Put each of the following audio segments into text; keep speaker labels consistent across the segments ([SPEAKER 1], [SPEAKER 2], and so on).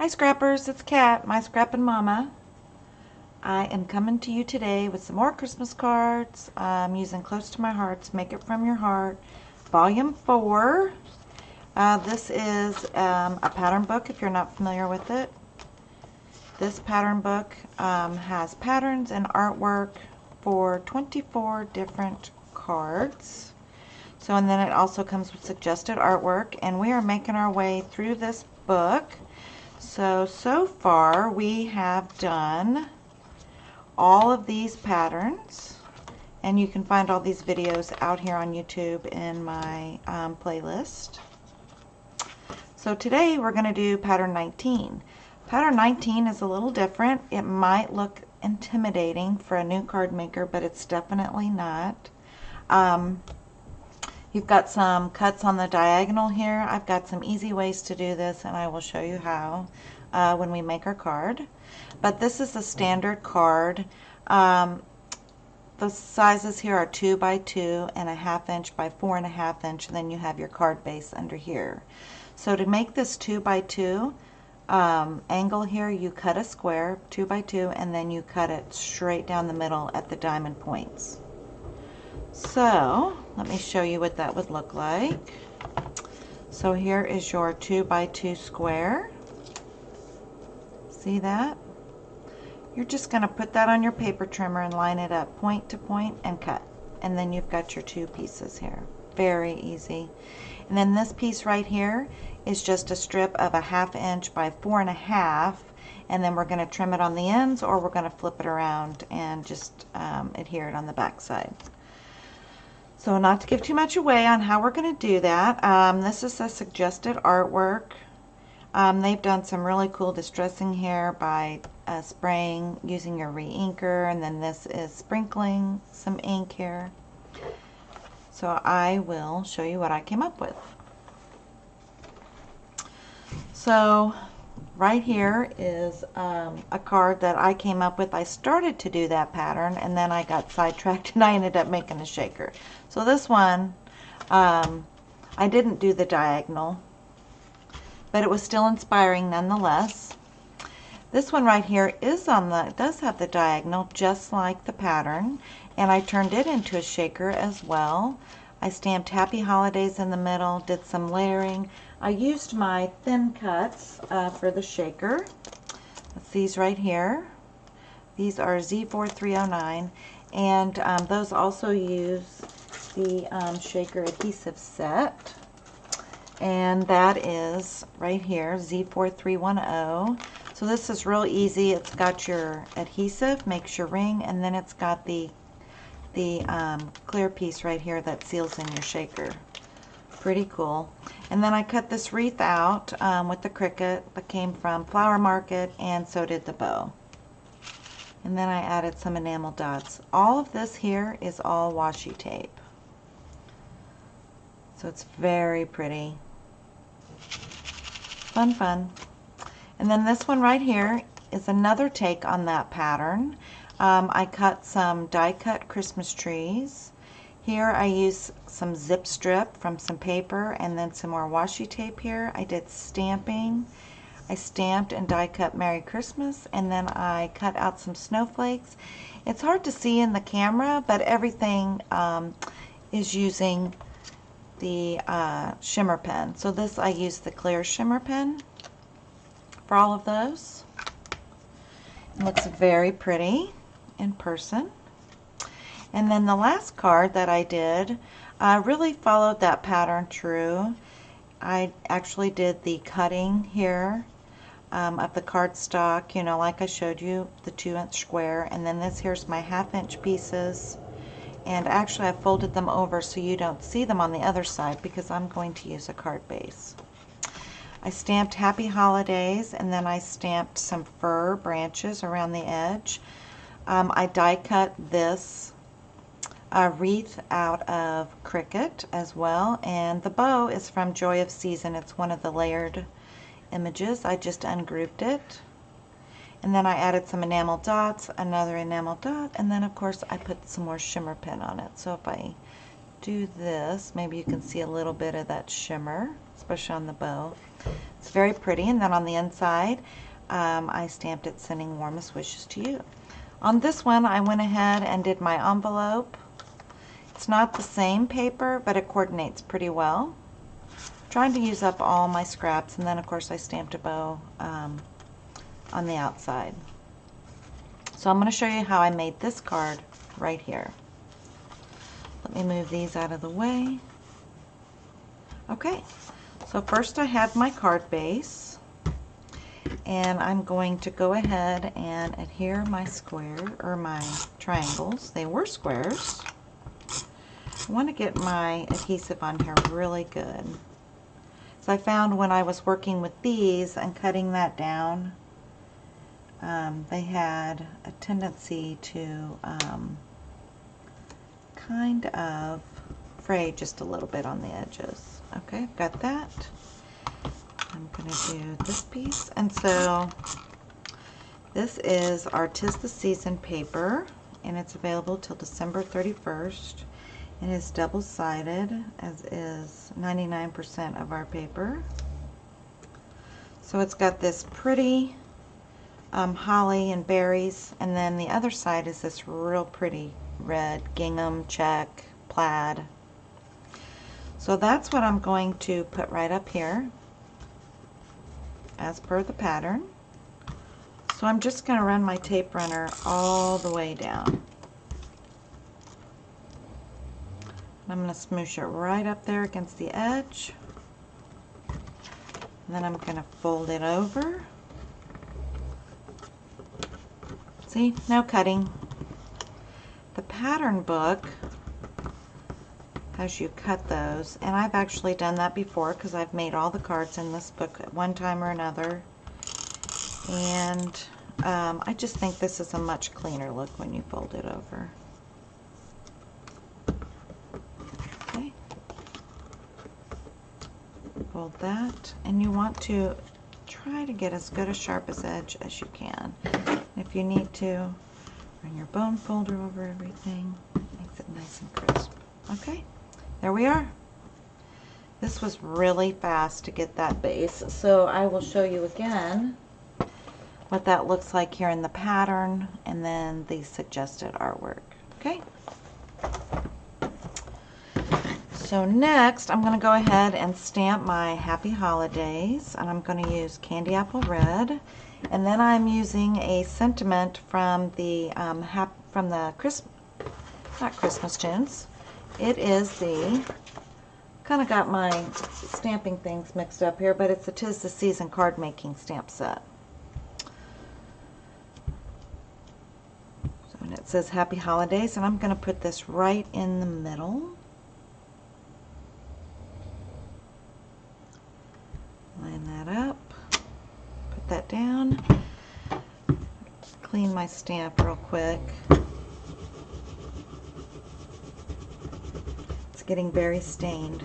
[SPEAKER 1] Hi Scrappers, it's Kat, my scrapping mama. I am coming to you today with some more Christmas cards. I'm using Close to My Heart's Make It From Your Heart, Volume 4. This is a pattern book if you're not familiar with it. This pattern book has patterns and artwork for 24 different cards. And then it also comes with suggested artwork, and we are making our way through this book. So far we have done all of these patterns, and you can find all these videos out here on YouTube in my playlist. So today we're going to do pattern 19. Pattern 19 is a little different. It might look intimidating for a new card maker, but it's definitely not. You've got some cuts on the diagonal here. I've got some easy ways to do this, and I will show you how when we make our card. But this is a standard card. The sizes here are 2 by 2 and a 1/2 inch by 4 1/2 inch, and then you have your card base under here. So to make this 2 by 2 angle here, you cut a square 2 by 2, and then you cut it straight down the middle at the diamond points. So let me show you what that would look like. So here is your 2 by 2 square. See that? You're just going to put that on your paper trimmer and line it up point to point and cut. And then you've got your 2 pieces here. Very easy. And then this piece right here is just a strip of a 1/2 inch by 4 1/2, and then we're going to trim it on the ends, or we're going to flip it around and just adhere it on the back side. So not to give too much away on how we're going to do that, this is a suggested artwork. They've done some really cool distressing here by spraying using your re-inker, and then this is sprinkling some ink here. So I will show you what I came up with. So right here is a card that I came up with. I started to do that pattern, and then I got sidetracked and I ended up making a shaker. So this one, I didn't do the diagonal, but it was still inspiring nonetheless. This one right here is it does have the diagonal just like the pattern, and I turned it into a shaker as well. I stamped Happy Holidays in the middle, did some layering. I used my thin cuts for the shaker. That's these right here. These are Z4309, and those also use the shaker adhesive set. And that is right here, Z4310. So this is real easy. It's got your adhesive, makes your ring, and then it's got the clear piece right here that seals in your shaker. Pretty cool. And then I cut this wreath out with the Cricut that came from Flower Market, and so did the bow. And then I added some enamel dots. All of this here is all washi tape. So it's very pretty. Fun, fun. And then this one right here is another take on that pattern. I cut some die cut Christmas trees. Here I use some zip strip from some paper, and then some more washi tape here. I did stamping. I stamped and die cut Merry Christmas, and then I cut out some snowflakes. It's hard to see in the camera, but everything is using the shimmer pen. So this, I use the clear shimmer pen for all of those. It looks very pretty in person. And then the last card that I did really followed that pattern true. I actually did the cutting here of the cardstock, you know, like I showed you, the 2-inch square, and then this here's my 1/2 inch pieces. And actually I folded them over so you don't see them on the other side, because I'm going to use a card base. I stamped Happy Holidays, and then I stamped some fir branches around the edge. I die cut this wreath out of Cricut as well, and the bow is from Joy of Season. It's one of the layered images. I just ungrouped it. And then I added some enamel dots, another enamel dot, and then of course I put some more shimmer pen on it. So if I do this, maybe you can see a little bit of that shimmer. especially on the bow. It's very pretty. And then on the inside, I stamped it sending warmest wishes to you. On this one, I went ahead and did my envelope. It's not the same paper, but it coordinates pretty well. I'm trying to use up all my scraps, and then of course I stamped a bow on the outside. So I'm going to show you how I made this card right here. Let me move these out of the way. Okay, so first I have my card base, and I'm going to go ahead and adhere my square or my triangles. They were squares. I want to get my adhesive on here really good. So I found when I was working with these and cutting that down, they had a tendency to kind of fray just a little bit on the edges. Okay, I've got that. I'm going to do this piece. And so this is our 'Tis the Season paper, and it's available till December 31st. It is double-sided, as is 99% of our paper. So it's got this pretty holly and berries, and then the other side is this real pretty red gingham, check, plaid. So that's what I'm going to put right up here as per the pattern. So I'm just going to run my tape runner all the way down. I'm going to smoosh it right up there against the edge. And then I'm going to fold it over. See, no cutting. The pattern book has you cut those, and I've actually done that before because I've made all the cards in this book at one time or another. And I just think this is a much cleaner look when you fold it over. Fold that, and you want to try to get as good a sharp edge as you can. If you need to, run your bone folder over everything. Makes it nice and crisp. Okay, there we are. This was really fast to get that base, so I will show you again what that looks like here in the pattern and then the suggested artwork. Okay. So next, I'm going to go ahead and stamp my Happy Holidays, and I'm going to use Candy Apple Red, and then I'm using a sentiment from the not Christmas Tunes. It is the, kind of got my stamping things mixed up here, but it's the 'Tis the Season card making stamp set. So and it says Happy Holidays, and I'm going to put this right in the middle. Line that up, put that down, clean my stamp real quick. It's getting very stained.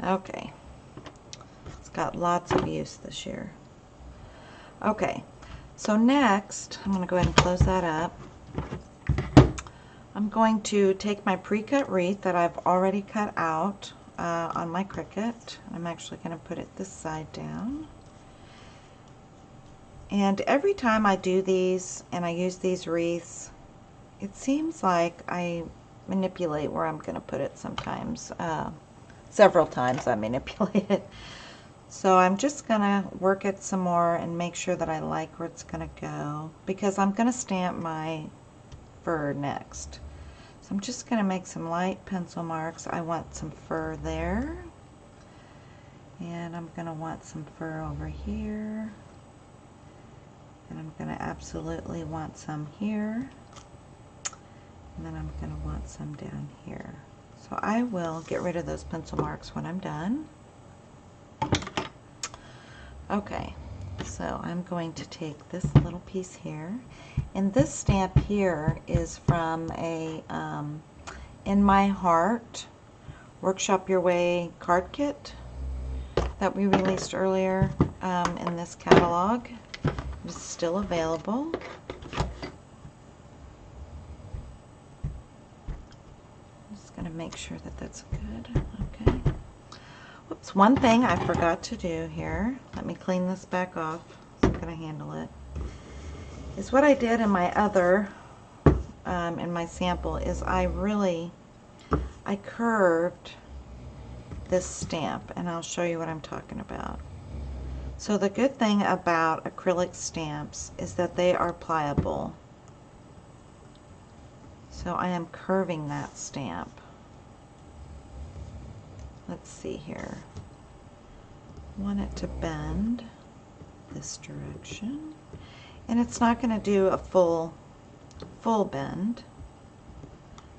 [SPEAKER 1] Okay, it's got lots of use this year. Okay, so next, I'm going to go ahead and close that up. I'm going to take my pre-cut wreath that I've already cut out on my Cricut. I'm actually going to put it this side down. And every time I do these and I use these wreaths, it seems like I manipulate where I'm going to put it sometimes. Several times I manipulate it. So I'm just going to work it some more and make sure that I like where it's going to go, because I'm going to stamp my fur next. I'm just going to make some light pencil marks. I want some fur there, and I'm going to want some fur over here, and I'm going to absolutely want some here, and then I'm going to want some down here. So I will get rid of those pencil marks when I'm done. Okay, so I'm going to take this little piece here, and this stamp here is from a In My Heart Workshop Your Way card kit that we released earlier in this catalog. It's still available. I'm just going to make sure that that's good. Whoops, one thing I forgot to do here, let me clean this back off so I'm going to handle it, is what I did in my other, in my sample, is I curved this stamp, and I'll show you what I'm talking about. So the good thing about acrylic stamps is that they are pliable. So I am curving that stamp. Let's see here. I want it to bend this direction. And it's not going to do a full bend,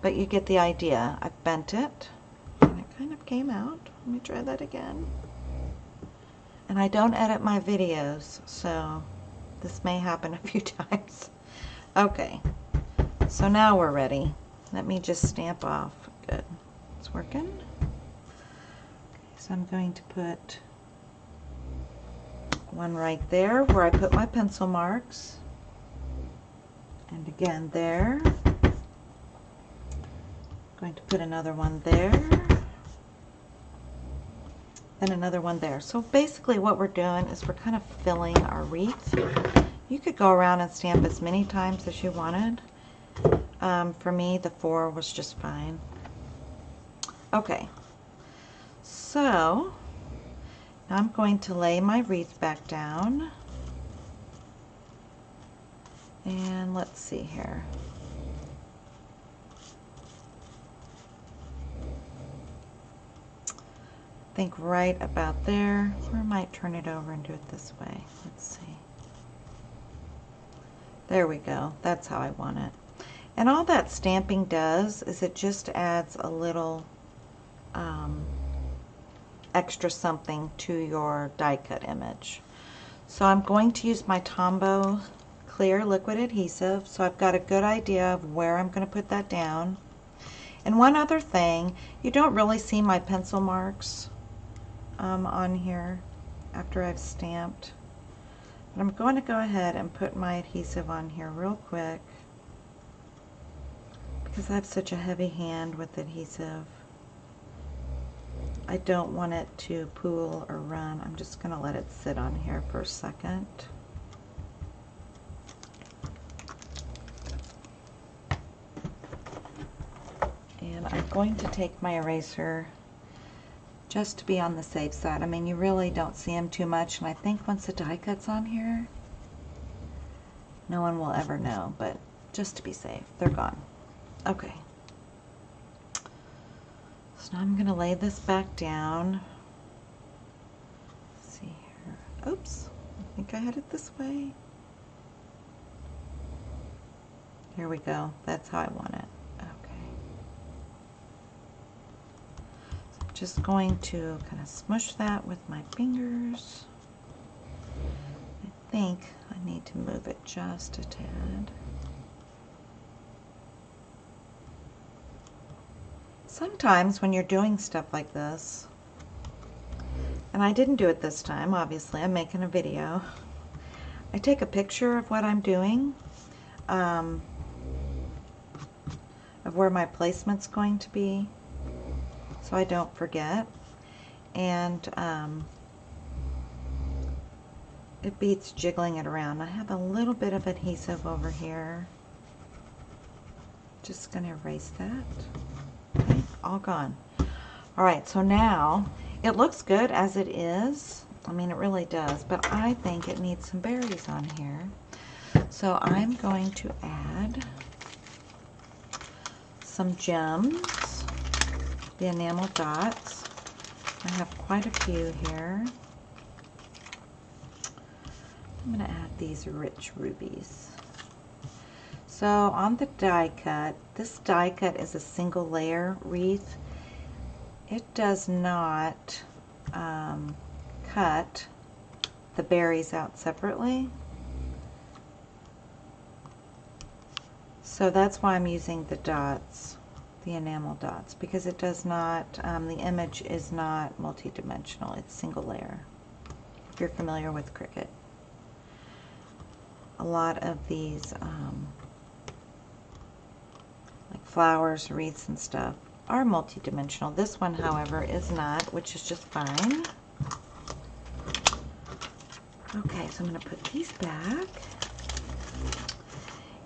[SPEAKER 1] but you get the idea. I've bent it, and it kind of came out. Let me try that again. And I don't edit my videos, so this may happen a few times. Okay, so now we're ready. Let me just stamp off. Good, it's working. Okay, so I'm going to put one right there where I put my pencil marks. And again there. I'm going to put another one there. Then another one there. So basically what we're doing is we're kind of filling our wreath. You could go around and stamp as many times as you wanted. For me, the 4 was just fine. Okay, so now I'm going to lay my wreath back down. And let's see here. I think right about there, or I might turn it over and do it this way. Let's see. There we go. That's how I want it. And all that stamping does is it just adds a little extra something to your die cut image. So I'm going to use my Tombow clear liquid adhesive, so I've got a good idea of where I'm going to put that down. And one other thing, you don't really see my pencil marks on here after I've stamped, but I'm going to go ahead and put my adhesive on here real quick because I have such a heavy hand with adhesive. I don't want it to pool or run. I'm just going to let it sit on here for a second. And I'm going to take my eraser just to be on the safe side. I mean, you really don't see them too much, and I think once the die cut's on here, no one will ever know, but just to be safe, they're gone. Okay. So now I'm going to lay this back down. Let's see here. Oops, I think I had it this way. Here we go. That's how I want it. Okay. So I'm just going to kind of smush that with my fingers. I think I need to move it just a tad. Sometimes when you're doing stuff like this, and I didn't do it this time, obviously, I'm making a video, I take a picture of what I'm doing, of where my placement's going to be, so I don't forget, and it beats jiggling it around. I have a little bit of adhesive over here. Just going to erase that. Okay, all gone. All right, so now it looks good as it is. I mean, it really does, but I think it needs some berries on here. So I'm going to add some gems, the enamel dots. I have quite a few here. I'm going to add these rich rubies. So on the die cut, this die cut is a single layer wreath. It does not cut the berries out separately. So that's why I'm using the dots, the enamel dots, because it does not, the image is not multi-dimensional, it's single layer, if you're familiar with Cricut. A lot of these like flowers, wreaths and stuff, are multi-dimensional. This one, however, is not, which is just fine. Okay, so I'm going to put these back.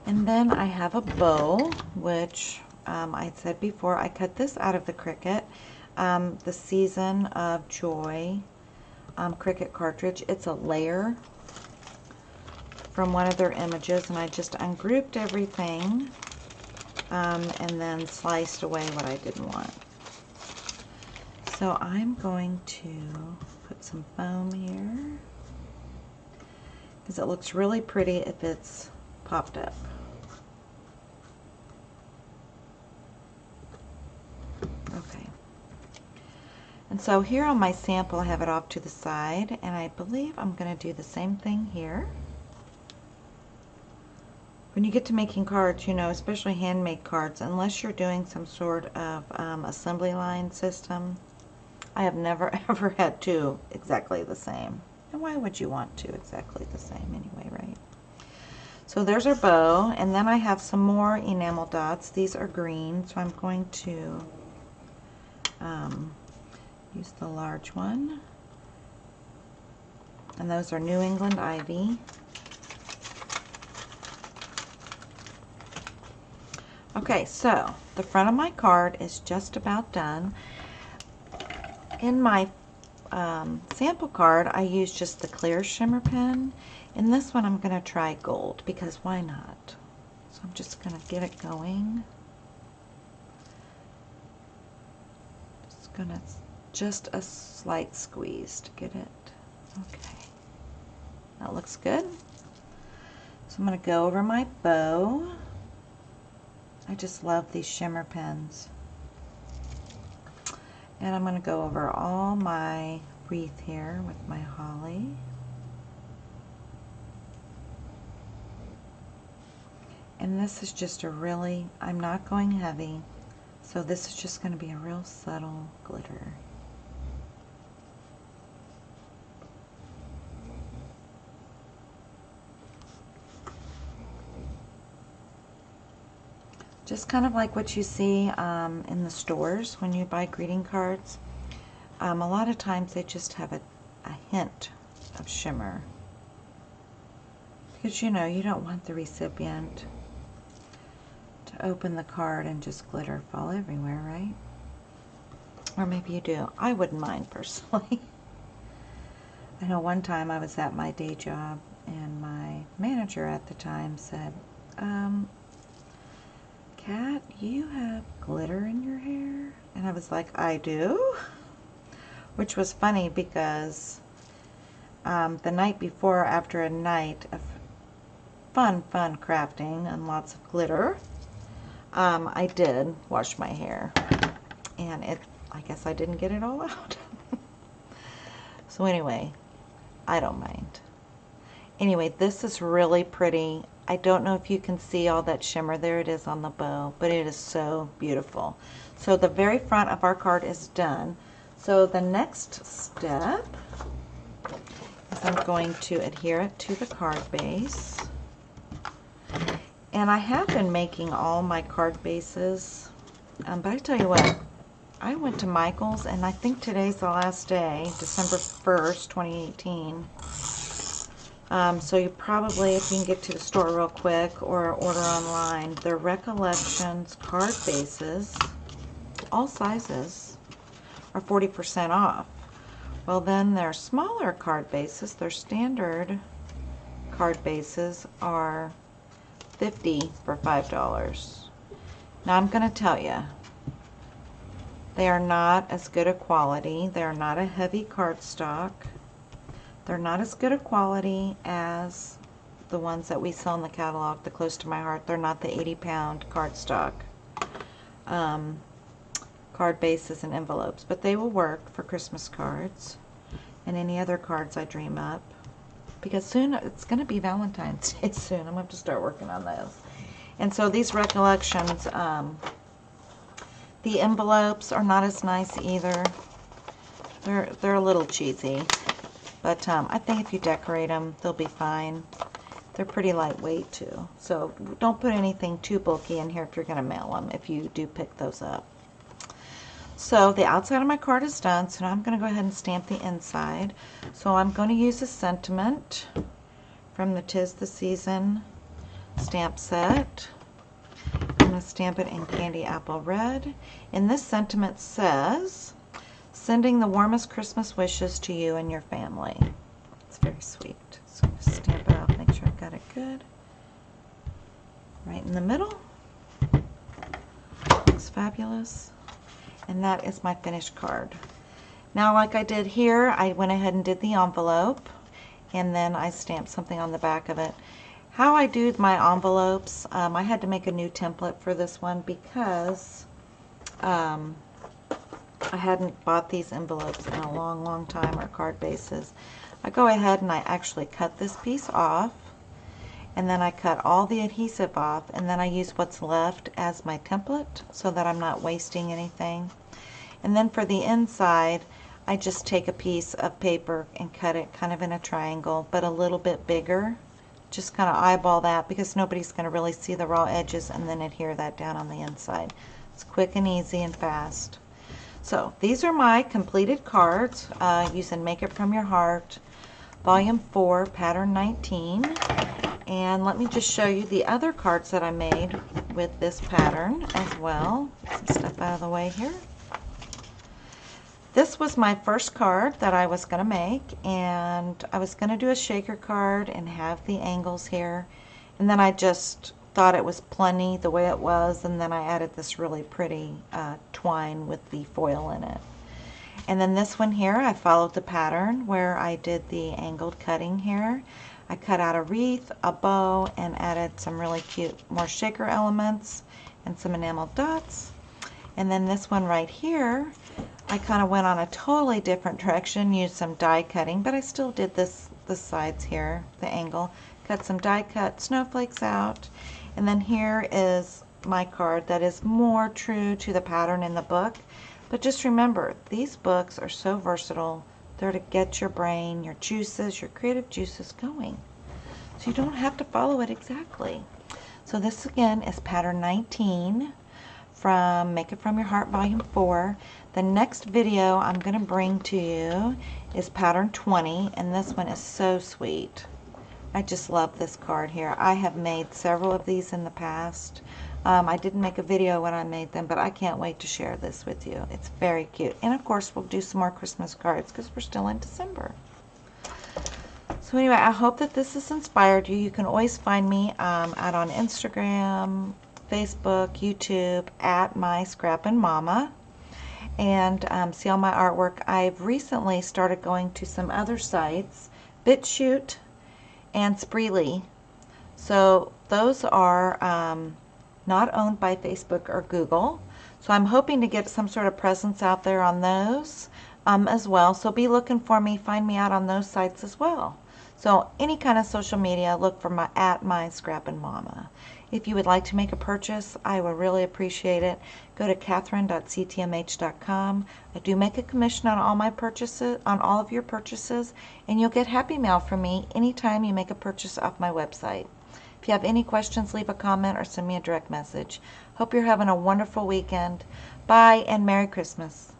[SPEAKER 1] And then I have a bow, which I said before, I cut this out of the Cricut, the Season of Joy Cricut cartridge. It's a layer from one of their images, and I just ungrouped everything and then sliced away what I didn't want. So I'm going to put some foam here because it looks really pretty if it's popped up. Okay. And so here on my sample, I have it off to the side, and I believe I'm going to do the same thing here. When you get to making cards, you know, especially handmade cards, unless you're doing some sort of assembly line system, I have never ever had two exactly the same. And why would you want two exactly the same anyway, right? So there's our bow, and then I have some more enamel dots. These are green, so I'm going to use the large one. And those are New England Ivy. Okay, so the front of my card is just about done. In my sample card, I used just the clear shimmer pen. In this one, I'm going to try gold, because why not? So I'm just going to get it going. Just a slight squeeze to get it. Okay, that looks good. So I'm going to go over my bow. I just love these shimmer pens. And I'm going to go over all my wreath here with my holly. And this is just a really, I'm not going heavy, so this is just going to be a real subtle glitter. Just kind of like what you see in the stores when you buy greeting cards. A lot of times they just have a hint of shimmer. Because you know, you don't want the recipient to open the card and just glitter fall everywhere, right? Or maybe you do. I wouldn't mind personally. I know one time I was at my day job and my manager at the time said, Kat, you have glitter in your hair? And I was like, I do? Which was funny because the night before, after a night of fun crafting and lots of glitter, I did wash my hair. And I guess I didn't get it all out. So anyway, I don't mind. Anyway, this is really pretty. I don't know if you can see all that shimmer. There it is on the bow, but it is so beautiful. So the very front of our card is done. So the next step is I'm going to adhere it to the card base. And I have been making all my card bases, but I tell you what, I went to Michael's, and I think today's the last day, December 1st, 2018. So you probably, if you can get to the store real quick or order online, their Recollections card bases, all sizes, are 40% off. Well, then their smaller card bases, their standard card bases, are $50 for $5. Now I'm going to tell you, they are not as good a quality. They are not a heavy cardstock. They're not as good a quality as the ones that we sell in the catalog, the Close to My Heart. They're not the 80-pound cardstock card bases and envelopes, but they will work for Christmas cards and any other cards I dream up, because soon it's going to be Valentine's Day soon. I'm going to have to start working on those. And so these Recollections, the envelopes are not as nice either. They're a little cheesy. But I think if you decorate them, they'll be fine. They're pretty lightweight too. So don't put anything too bulky in here if you're going to mail them, if you do pick those up. So the outside of my card is done, so now I'm going to go ahead and stamp the inside. So I'm going to use a sentiment from the 'Tis the Season stamp set. I'm going to stamp it in Candy Apple Red. And this sentiment says, "Sending the warmest Christmas wishes to you and your family." It's very sweet. So I'm going to stamp it out, make sure I've got it good. Right in the middle. Looks fabulous. And that is my finished card. Now, like I did here, I went ahead and did the envelope, and then I stamped something on the back of it. How I do my envelopes, I had to make a new template for this one because I hadn't bought these envelopes in a long time, or card bases. I go ahead and I actually cut this piece off, and then I cut all the adhesive off, and then I use what's left as my template so that I'm not wasting anything. And then for the inside, I just take a piece of paper and cut it kind of in a triangle, but a little bit bigger. Just kind of eyeball that because nobody's going to really see the raw edges, and then adhere that down on the inside. It's quick and easy and fast. So these are my completed cards using Make It From Your Heart, Volume 4, Pattern 19. And let me just show you the other cards that I made with this pattern as well. Some stuff out of the way here. This was my first card that I was going to make, and I was going to do a shaker card and have the angles here, and then I just thought it was plenty the way it was, and then I added this really pretty twine with the foil in it. And then this one here, I followed the pattern where I did the angled cutting here. I cut out a wreath, a bow, and added some really cute more shaker elements and some enameled dots. And then this one right here, I kind of went on a totally different direction, used some die cutting, but I still did the sides here, the angle. Cut some die cut snowflakes out. And then here is my card that is more true to the pattern in the book. But just remember, these books are so versatile. They're to get your brain, your juices, your creative juices going. So you don't have to follow it exactly. So this again is pattern 19 from Make It From Your Heart Volume 4. The next video I'm going to bring to you is pattern 20, and this one is so sweet. I just love this card here. I have made several of these in the past. I didn't make a video when I made them, but I can't wait to share this with you. It's very cute. And of course, we'll do some more Christmas cards because we're still in December. So anyway, I hope that this has inspired you. You can always find me out on Instagram, Facebook, YouTube, at My Scrappin' Mama, and see all my artwork. I've recently started going to some other sites, BitChute and Spreely. So those are not owned by Facebook or Google. So I'm hoping to get some sort of presence out there on those as well. So be looking for me, find me out on those sites as well. So any kind of social media, look for my at My Scrappin' Mama. If you would like to make a purchase, I would really appreciate it. Go to Catherine.ctmh.com. I do make a commission on all my purchases, on all of your purchases, and you'll get happy mail from me anytime you make a purchase off my website. If you have any questions, leave a comment or send me a direct message. Hope you're having a wonderful weekend. Bye and Merry Christmas.